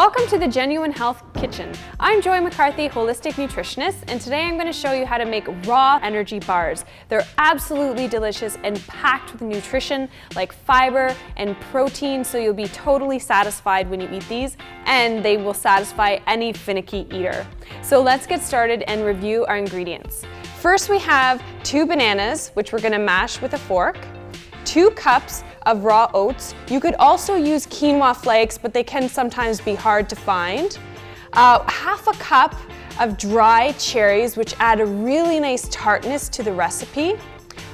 Welcome to the Genuine Health Kitchen. I'm Joy McCarthy, holistic nutritionist, and today I'm going to show you how to make raw energy bars. They're absolutely delicious and packed with nutrition like fiber and protein, so you'll be totally satisfied when you eat these, and they will satisfy any finicky eater. So let's get started and review our ingredients. First, we have 2 bananas, which we're going to mash with a fork, 2 cups of raw oats. You could also use quinoa flakes, but they can sometimes be hard to find. Half a cup of dry cherries, which add a really nice tartness to the recipe.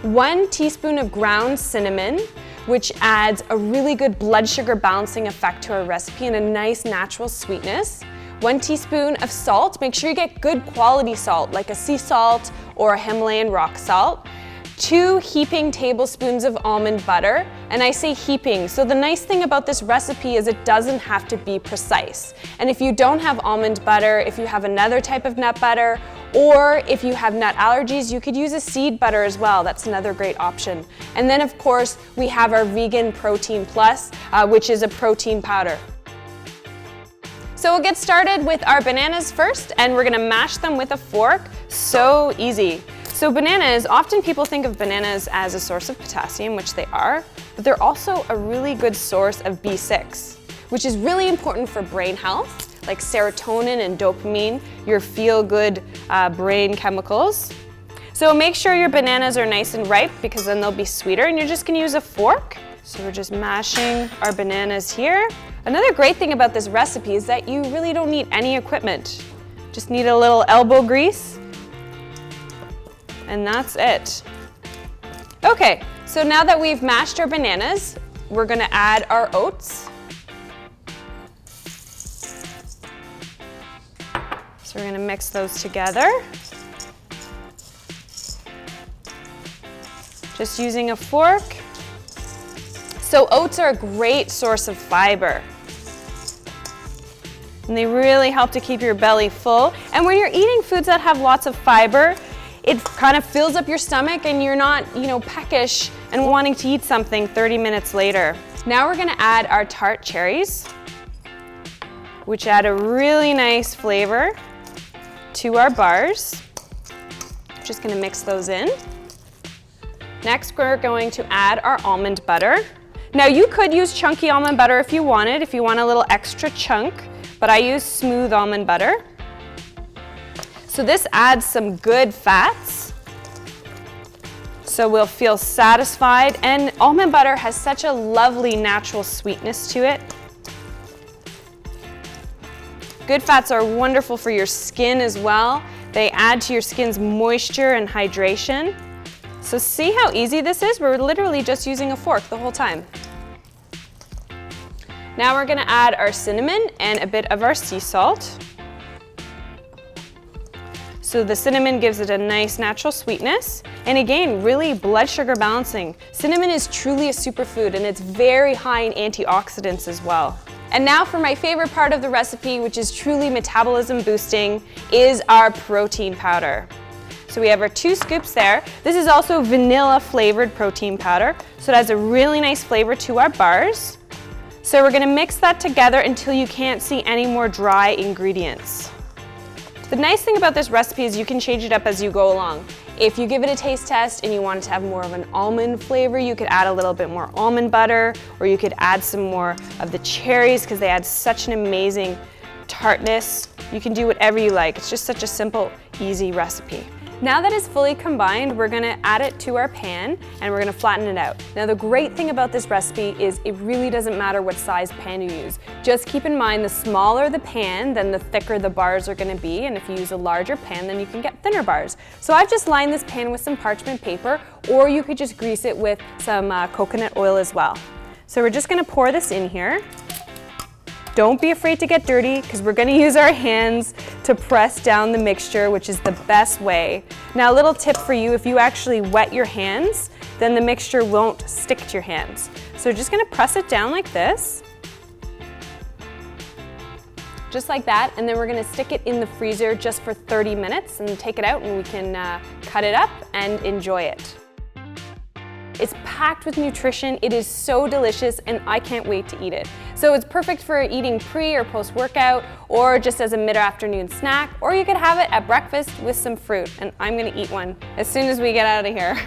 1 teaspoon of ground cinnamon, which adds a really good blood sugar balancing effect to our recipe and a nice natural sweetness. 1 teaspoon of salt. Make sure you get good quality salt, like a sea salt or a Himalayan rock salt. 2 heaping tablespoons of almond butter, and I say heaping, so the nice thing about this recipe is it doesn't have to be precise. And if you don't have almond butter, if you have another type of nut butter, or if you have nut allergies, you could use a seed butter as well. That's another great option. And then of course, we have our Vegan Protein Plus, which is a protein powder. So we'll get started with our bananas first, and we're gonna mash them with a fork. So easy. So bananas, often people think of bananas as a source of potassium, which they are, but they're also a really good source of B6, which is really important for brain health, like serotonin and dopamine, your feel-good brain chemicals. So make sure your bananas are nice and ripe because then they'll be sweeter, and you're just gonna use a fork. So we're just mashing our bananas here. Another great thing about this recipe is that you really don't need any equipment. Just need a little elbow grease. And that's it. Okay, so now that we've mashed our bananas, we're gonna add our oats. So we're gonna mix those together. Just using a fork. So oats are a great source of fiber. And they really help to keep your belly full. And when you're eating foods that have lots of fiber, it kind of fills up your stomach and you're not, peckish and wanting to eat something 30 minutes later. Now we're gonna add our tart cherries, which add a really nice flavor to our bars. Just gonna mix those in. Next, we're going to add our almond butter. Now you could use chunky almond butter if you wanted, if you want a little extra chunk, but I use smooth almond butter. So this adds some good fats, so we'll feel satisfied, and almond butter has such a lovely natural sweetness to it. Good fats are wonderful for your skin as well. They add to your skin's moisture and hydration. So see how easy this is? We're literally just using a fork the whole time. Now we're gonna add our cinnamon and a bit of our sea salt. So the cinnamon gives it a nice natural sweetness, and again, really blood sugar balancing. Cinnamon is truly a superfood, and it's very high in antioxidants as well. And now for my favorite part of the recipe, which is truly metabolism boosting, is our protein powder. So we have our 2 scoops there. This is also vanilla flavored protein powder, so it has a really nice flavor to our bars. So we're gonna mix that together until you can't see any more dry ingredients. The nice thing about this recipe is you can change it up as you go along. If you give it a taste test and you want it to have more of an almond flavor, you could add a little bit more almond butter, or you could add some more of the cherries because they add such an amazing tartness. You can do whatever you like. It's just such a simple, easy recipe. Now that it's fully combined, we're gonna add it to our pan and we're gonna flatten it out. Now the great thing about this recipe is it really doesn't matter what size pan you use. Just keep in mind the smaller the pan, then the thicker the bars are gonna be, and if you use a larger pan, then you can get thinner bars. So I've just lined this pan with some parchment paper, or you could just grease it with some coconut oil as well. So we're just gonna pour this in here. Don't be afraid to get dirty because we're gonna use our hands to press down the mixture, which is the best way. Now a little tip for you, if you actually wet your hands, then the mixture won't stick to your hands. So just gonna press it down like this. Just like that, and then we're gonna stick it in the freezer just for 30 minutes and take it out and we can cut it up and enjoy it. It's packed with nutrition, it is so delicious, and I can't wait to eat it. So it's perfect for eating pre or post-workout, or just as a mid-afternoon snack, or you could have it at breakfast with some fruit, and I'm gonna eat one as soon as we get out of here.